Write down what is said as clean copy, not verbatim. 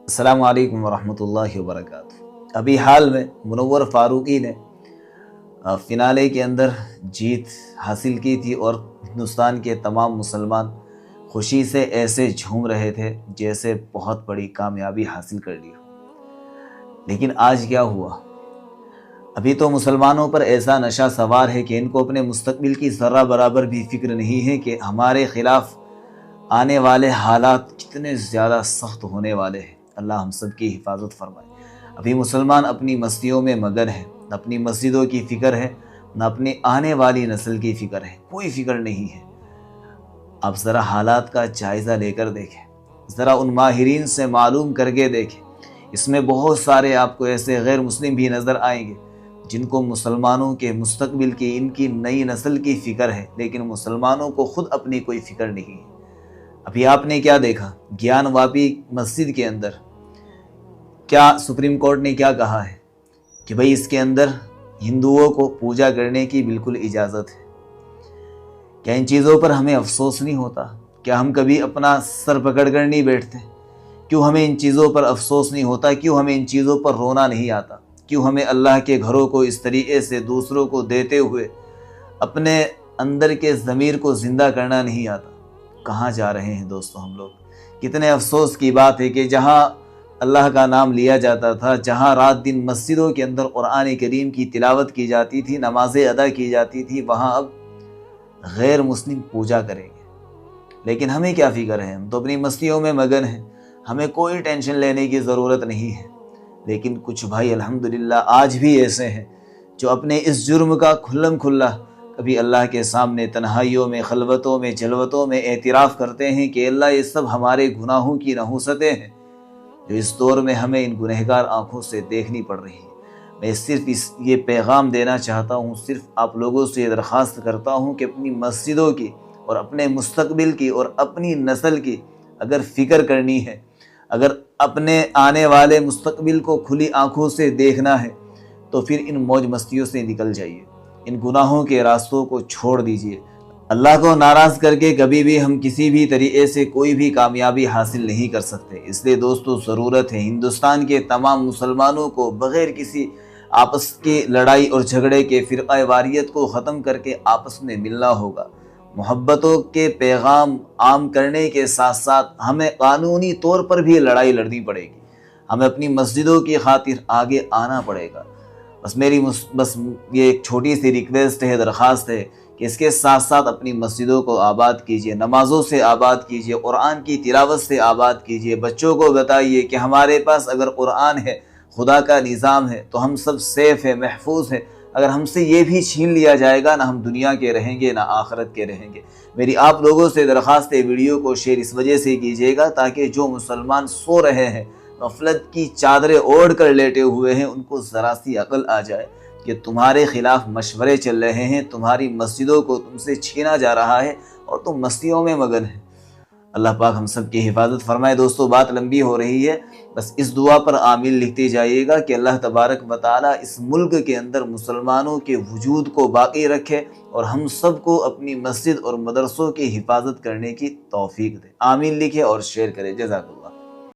السلام علیکم ورحمۃ اللہ وبرکاتہ۔ ابھی حال میں منور فاروقی نے فنالے کے اندر جیت حاصل کی تھی اور ہندوستان کے تمام مسلمان خوشی سے ایسے جھوم رہے تھے جیسے بہت بڑی کامیابی حاصل کر لی ہو۔ لیکن آج کیا ہوا؟ ابھی تو مسلمانوں پر ایسا نشہ سوار ہے کہ ان کو اپنے مستقبل کی ذرہ برابر بھی فکر نہیں ہے کہ ہمارے خلاف آنے والے حالات کتنے زیادہ سخت ہونے والے ہیں۔ اللہ ہم سب کی حفاظت فرمائے۔ ابھی مسلمان اپنی مسجدوں میں مگن ہے، نہ اپنی مسجدوں کی فکر ہے، نہ اپنی آنے والی نسل کی فکر ہے، کوئی فکر نہیں ہے۔ آپ ذرا حالات کا جائزہ لے کر دیکھیں، ذرا ان ماہرین سے معلوم کر کے دیکھیں۔ اس میں بہت سارے آپ کو ایسے غیر مسلم بھی نظر آئیں گے جن کو مسلمانوں کے مستقبل کی، ان کی نئی نسل کی فکر ہے، لیکن مسلمانوں کو خود اپنی کوئی فکر نہیں ہے۔ ابھی آپ نے کیا دیکھا؟ گیان واپی مسجد کے اندر کیا سپریم کورٹ نے کیا کہا ہے کہ بھئی اس کے اندر ہندوؤں کو پوجا کرنے کی بالکل اجازت ہے۔ کیا ان چیزوں پر ہمیں افسوس نہیں ہوتا؟ کیا ہم کبھی اپنا سر پکڑ کر نہیں بیٹھتے؟ کیوں ہمیں ان چیزوں پر افسوس نہیں ہوتا؟ کیوں ہمیں ان چیزوں پر رونا نہیں آتا؟ کیوں ہمیں اللہ کے گھروں کو اس طریقے سے دوسروں کو دیتے ہوئے اپنے اندر کے ضمیر کو زندہ کرنا نہیں آتا؟ کہاں جا رہے ہیں دوستو ہم لوگ؟ کتنے افسوس کی بات ہے کہ جہاں اللہ کا نام لیا جاتا تھا، جہاں رات دن مسجدوں کے اندر قرآن کریم کی تلاوت کی جاتی تھی، نمازیں ادا کی جاتی تھی، وہاں اب غیر مسلم پوجا کریں گے۔ لیکن ہمیں کیا فکر ہے؟ ہم تو اپنی مسجدوں میں مگن ہیں، ہمیں کوئی ٹینشن لینے کی ضرورت نہیں ہے۔ لیکن کچھ بھائی الحمدللہ آج بھی ایسے ہیں جو اپنے اس جرم کا کھلم کھلا کبھی اللہ کے سامنے تنہائیوں میں، خلوتوں میں، جلوتوں میں اعتراف کرتے ہیں کہ اللہ یہ سب ہمارے گناہوں کی نحوستیں ہیں جو اس دور میں ہمیں ان گنہگار آنکھوں سے دیکھنی پڑ رہی ہے۔ میں صرف یہ پیغام دینا چاہتا ہوں، صرف آپ لوگوں سے یہ درخواست کرتا ہوں کہ اپنی مسجدوں کی اور اپنے مستقبل کی اور اپنی نسل کی اگر فکر کرنی ہے، اگر اپنے آنے والے مستقبل کو کھلی آنکھوں سے دیکھنا ہے تو پھر ان موج مستیوں سے نکل جائیے، ان گناہوں کے راستوں کو چھوڑ دیجیے۔ اللہ کو ناراض کر کے کبھی بھی ہم کسی بھی طریقے سے کوئی بھی کامیابی حاصل نہیں کر سکتے۔ اس لیے دوستو ضرورت ہے ہندوستان کے تمام مسلمانوں کو بغیر کسی آپس کی لڑائی اور جھگڑے کے، فرقہ واریت کو ختم کر کے آپس میں ملنا ہوگا۔ محبتوں کے پیغام عام کرنے کے ساتھ ساتھ ہمیں قانونی طور پر بھی لڑائی لڑنی پڑے گی، ہمیں اپنی مسجدوں کی خاطر آگے آنا پڑے گا۔ بس یہ ایک چھوٹی سی ریکویسٹ ہے، درخواست ہے کہ اس کے ساتھ ساتھ اپنی مسجدوں کو آباد کیجیے، نمازوں سے آباد کیجیے، قرآن کی تلاوت سے آباد کیجیے۔ بچوں کو بتائیے کہ ہمارے پاس اگر قرآن ہے، خدا کا نظام ہے، تو ہم سب سیف ہیں، محفوظ ہیں۔ اگر ہم سے یہ بھی چھین لیا جائے گا، نہ ہم دنیا کے رہیں گے، نہ آخرت کے رہیں گے۔ میری آپ لوگوں سے درخواست ہے، ویڈیو کو شیئر اس وجہ سے کیجیے گا تاکہ جو مسلمان سو رہے ہیں، غفلت کی چادریں اوڑھ کر لیٹے ہوئے ہیں، ان کو ذرا سی عقل آ جائے کہ تمہارے خلاف مشورے چل رہے ہیں، تمہاری مسجدوں کو تم سے چھینا جا رہا ہے اور تم مسجدوں میں مگن ہیں۔ اللہ پاک ہم سب کی حفاظت فرمائے۔ دوستو بات لمبی ہو رہی ہے، بس اس دعا پر آمین لکھتے جائیے گا کہ اللہ تبارک و تعالی اس ملک کے اندر مسلمانوں کے وجود کو باقی رکھے اور ہم سب کو اپنی مسجد اور مدرسوں کی حفاظت کرنے کی توفیق دے۔ آمین لکھے اور شیئر کرے۔ جزاک اللہ۔